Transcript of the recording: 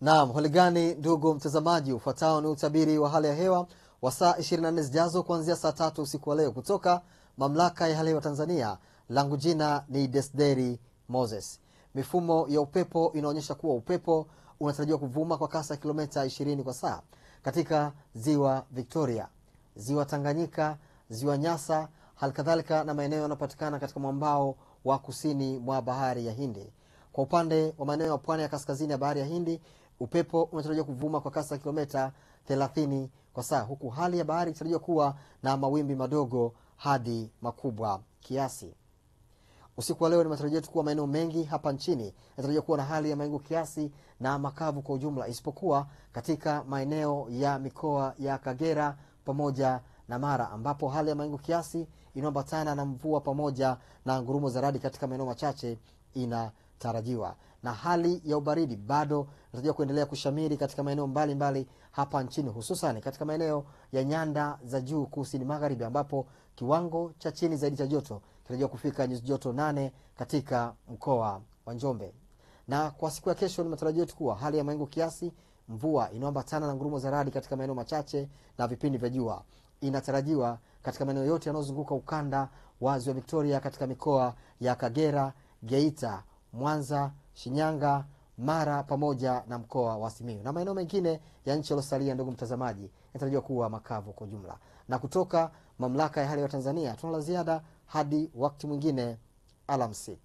Naam, hali gani ndugu mtazamaji? Ufuatao ni utabiri wa hali ya hewa wa saa 24 zijazo kuanzia saa 3 usiku wa leo kutoka Mamlaka ya Hali ya Hewa Tanzania. Langu jina ni Desderi Moses. Mifumo ya upepo inaonyesha kuwa upepo unatarajiwa kuvuma kwa kasi ya kilomita 20 kwa saa katika Ziwa Victoria, Ziwa Tanganyika, Ziwa Nyasa, halikadhalika na maeneo yanayopatikana katika mwambao wa kusini mwa Bahari ya Hindi. Kwa upande wa maeneo ya pwani ya kaskazini ya Bahari ya Hindi, upepo unatarajiwa kuvuma kwa kasi ya kilomita 30 kwa saa, huku hali ya bahari inatarajiwa kuwa na mawimbi madogo hadi makubwa kiasi. Usiku wa leo ni matarajio yetu kuwa maeneo mengi hapa nchini yanatarajiwa kuwa na hali ya mawingu kiasi na makavu kwa ujumla, isipokuwa katika maeneo ya mikoa ya Kagera pamoja na Mara, ambapo hali ya mawingu kiasi inaambatana na mvua pamoja na ngurumo za radi katika maeneo machache inatarajiwa. Na hali ya ubaridi bado inatarajiwa kuendelea kushamiri katika maeneo mbalimbali hapa nchini, hususan katika maeneo ya nyanda za juu kusini magharibi, ambapo kiwango cha chini zaidi cha joto kinatarajiwa kufika nyuzi joto 8 katika mkoa wa Njombe. Na kwa siku ya kesho ni matarajio yetu kuwa hali ya mawingu kiasi, mvua inaambatana na ngurumo za radi katika maeneo machache na vipindi vya jua inatarajiwa katika maeneo yote yanayozunguka ukanda wa Ziwa Victoria, katika mikoa ya Kagera, Geita, Mwanza, Shinyanga, Mara pamoja na mkoa wa Simiyu. Na maeneo mengine ya nchi yaliyosalia, ndugu mtazamaji, yanatarajiwa kuwa makavu kwa jumla. Na kutoka Mamlaka ya Hali ya Hewa Tanzania tuna la ziada hadi wakati mwingine. Alamsik.